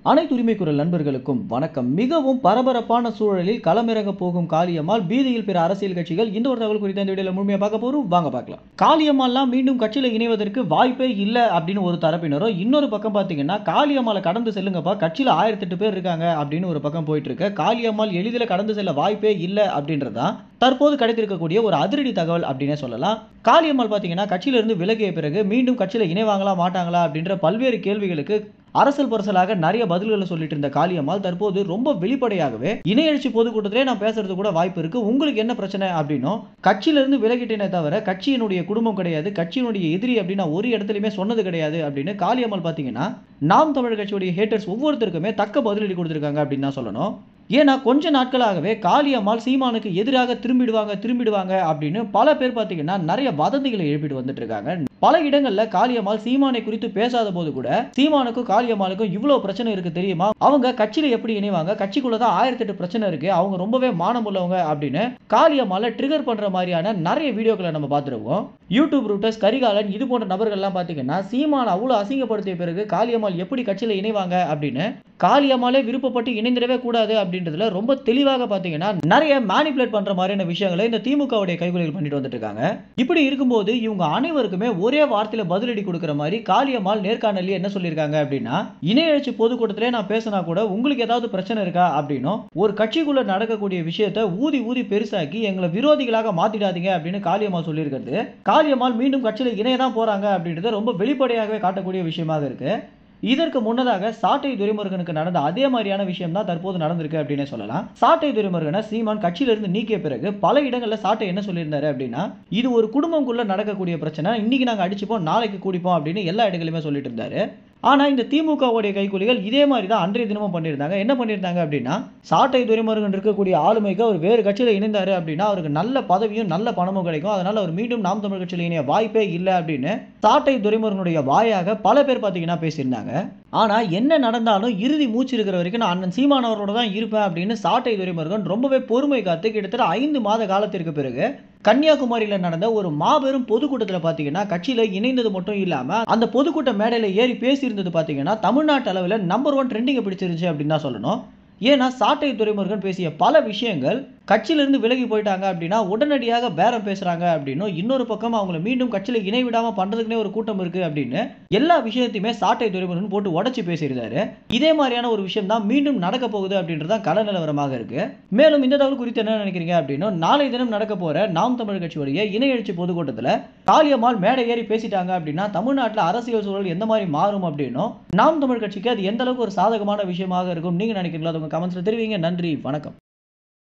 அனைத்து உரிமை குரல் நண்பர்களுக்கும் வணக்கம். மிகவும் பரபரப்பான சூழலில் களமிறங்க போகும் காளியம்மாள், பீதியில் பிற அரசியல் கட்சிகள். இந்த ஒரு தகவல் குறித்த இந்த வீடியோல முழுமையா பார்க்க போறோம். வாங்க பார்க்கலாம். காளியம்மாள்லாம் மீண்டும் கட்சியில இணைவதற்கு வாய்ப்பே இல்ல அப்படின்னு ஒரு தரப்பினரும், இன்னொரு பக்கம் பார்த்தீங்கன்னா காளியம்மாளை கடந்து செல்லுங்கப்பா, கட்சியில 1008 பேர் இருக்காங்க அப்படின்னு ஒரு பக்கம் போயிட்டு இருக்க. காளியம்மாள் எளிதில கடந்து செல்ல வாய்ப்பே இல்ல அப்படின்றதுதான் தற்போது கிடைத்திருக்கக்கூடிய ஒரு அதிரடி தகவல் அப்படின்னே சொல்லலாம். காளியம்மாள் பார்த்தீங்கன்னா கட்சியிலிருந்து விலகிய பிறகு மீண்டும் கட்சியில இணைவாங்களா மாட்டாங்களா அப்படின்ற பல்வேறு கேள்விகளுக்கு அரசல் பரசலாக நிறைய பதில்களை சொல்லிட்டு இருந்த காளியம்மாள் தற்போது ரொம்ப வெளிப்படையாகவே இணையெழுச்சி பொதுக்கூட்டத்திலே நான் பேசுறது கூட வாய்ப்பு இருக்கு, உங்களுக்கு என்ன பிரச்சனை அப்படின்னும், கட்சியிலிருந்து விலகிட்டேனே தவிர கட்சியினுடைய குடும்பம் கிடையாது, கட்சியினுடைய எதிரி அப்படின்னு ஒரு இடத்துலயுமே சொன்னது கிடையாது அப்படின்னு காளியம்மாள் பார்த்தீங்கன்னா நாம் தமிழர் கட்சியுடைய ஹேட்டர்ஸ் ஒவ்வொருத்தருக்குமே தக்க பதிலடி கொடுத்திருக்காங்க அப்படின்னு தான் சொல்லணும். ஏன்னா கொஞ்ச நாட்களாகவே காளியம்மாள் சீமானுக்கு எதிராக திரும்பிடுவாங்க அப்படின்னு பல பேர் பார்த்தீங்கன்னா நிறைய வதந்திகளை எழுப்பிட்டு வந்துட்டு இருக்காங்க. பல இடங்கள்ல காளியம்மாள் சீமானை குறித்து பேசாத போது கூட சீமானுக்கும் காளியம்மாளுக்கும் இவ்வளவு பிரச்சனை இருக்கு தெரியுமா, அவங்க கட்சியில எப்படி இணைவாங்க, கட்சிக்குள்ளதான் 1008 பிரச்சனை இருக்கு, அவங்க ரொம்பவே மானம் உள்ளவங்க அப்படின்னு காளியம்மாளை ட்ரிகர் பண்ற மாதிரியான நிறைய வீடியோக்களை நம்ம பார்த்துருக்கோம். யூடியூப் ரூட்டர்ஸ், கரிகாலன் இது போன்ற நபர்கள்லாம் பார்த்தீங்கன்னா சீமான் அவ்வளவு அசிங்கப்படுத்திய பிறகு காளியம்மாள் எப்படி கட்சியில இணைவாங்க அப்படின்னு காளியம்மாளே விருப்பப்பட்டு இணைந்திடவே கூடாது அப்படின்றதுல ரொம்ப தெளிவாக பார்த்தீங்கன்னா நிறைய மேனிபுலேட் பண்ற மாதிரியான விஷயங்களை இந்த திமுகவுடைய கைகுலிகள் பண்ணிட்டு வந்துட்டு இருக்காங்க. இப்படி இருக்கும்போது இவங்க அனைவருக்குமே ஒரே வார்த்தையில பதிலடி கொடுக்கிற மாதிரி காளியம்மாள் நேர்காணலில் என்ன சொல்லியிருக்காங்க அப்படின்னா, இணையெழுச்சி பொதுக்கூட்டத்திலே நான் பேசினா கூட உங்களுக்கு ஏதாவது பிரச்சனை இருக்கா அப்படின்னும், ஒரு கட்சிக்குள்ள நடக்கக்கூடிய விஷயத்தை ஊதி ஊதி பெருசாக்கி எங்களை விரோதிகளாக மாத்திடாதீங்க அப்படின்னு காளியம்மாள் சொல்லியிருக்கிறது, காளியம்மாள் மீண்டும் கட்சியில இணையதான் போறாங்க அப்படின்றத ரொம்ப வெளிப்படையாகவே காட்டக்கூடிய விஷயமாக இருக்கு. இதற்கு முன்னதாக சாட்டை துரைமுருகனுக்கு நடந்த அதே மாதிரியான விஷயம் தான் தற்போது நடந்திருக்கு அப்படின்னு சொல்லலாம். சாட்டை துரைமுருகனை சீமான் கட்சியிலிருந்து நீக்கிய பிறகு பல இடங்கள்ல சாட்டை என்ன சொல்லியிருந்தாரு அப்படின்னா, இது ஒரு குடும்பம்குள்ள நடக்கக்கூடிய பிரச்சனை, இன்னைக்கு நாங்க அடிச்சுப்போம் நாளைக்கு கூடிப்போம் அப்படின்னு எல்லா இடங்களிலுமே சொல்லிட்டு இருந்தாரு. ஆனா இந்த திமுகவுடைய கைக்கூலிகள் இதே மாதிரி தான் அன்றைய தினமும் பண்ணியிருந்தாங்க. என்ன பண்ணியிருந்தாங்க அப்படின்னா, சாட்டை துரைமுருகன் இருக்கக்கூடிய ஆளுமைக்கு அவர் வேறு கட்சியில இணைந்தாரு அப்படின்னா அவருக்கு நல்ல பதவியும் நல்ல பணமும் கிடைக்கும், அதனால அவர் மீண்டும் நாம் தமிழ் கட்சியில் இணைய வாய்ப்பே இல்லை அப்படின்னு சாட்டை துரைமுருகனுடைய வாயாக பல பேர் பார்த்தீங்கன்னா பேசியிருந்தாங்க. ஆனா என்ன நடந்தாலும் இறுதி மூச்சு இருக்கிற வரைக்கும் நான் அண்ணன் சீமான் அவரோட தான் இருப்பேன் அப்படின்னு சாட்டை துரைமுருகன் ரொம்பவே பொறுமை காத்து கிட்டத்தட்ட 5 மாத காலத்திற்கு பிறகு கன்னியாகுமரியில நடந்த ஒரு மாபெரும் பொதுக்கூட்டத்தில் பார்த்தீங்கன்னா கட்சியில இணைந்தது மட்டும் இல்லாம அந்த பொதுக்கூட்ட மேடையில ஏறி பேசியிருந்தது பார்த்தீங்கன்னா தமிழ்நாட்டு அளவில் நம்பர் 1 ட்ரெண்டிங்கை பிடிச்சிருச்சு அப்படின்னு தான் சொல்லணும். ஏன்னா சாட்டை துரைமுருகன் பேசிய பல விஷயங்கள் கட்சியிலிருந்து விலகி போயிட்டாங்க அப்படின்னா உடனடியாக பேரம் பேசுறாங்க அப்படின்னும், இன்னொரு பக்கம் அவங்களை மீண்டும் கட்சியில இணை விடாம பண்றதுக்குனே ஒரு கூட்டம் இருக்கு அப்படின்னு எல்லா விஷயத்தையுமே சாட்டை துரைமுருகன் போட்டு உடைச்சு பேசியிருந்தாரு. இதே மாதிரியான ஒரு விஷயம் தான் மீண்டும் நடக்க போகுது அப்படின்றதான் கள நிலவரமாக இருக்கு. மேலும் இந்த தகவல் குறித்து என்ன நினைக்கிறீங்க அப்படின்னா, நாளை தினம் நடக்க போற நாம் தமிழர் கட்சியுடைய இணையெழுச்சி பொதுக்கூட்டத்தில் காளியம்மாள் மேடை ஏறி பேசிட்டாங்க அப்படின்னா தமிழ்நாட்டில் அரசியல் சூழல் எந்த மாதிரி மாறும் அப்படின்னும், நாம் தமிழ் கட்சிக்கு அது எந்த அளவுக்கு ஒரு சாதகமான விஷயமாக இருக்கும் நீங்க நினைக்கிறீங்களா, உங்க கமெண்ட்ஸ்ல தெரிவிங்க. நன்றி, வணக்கம்.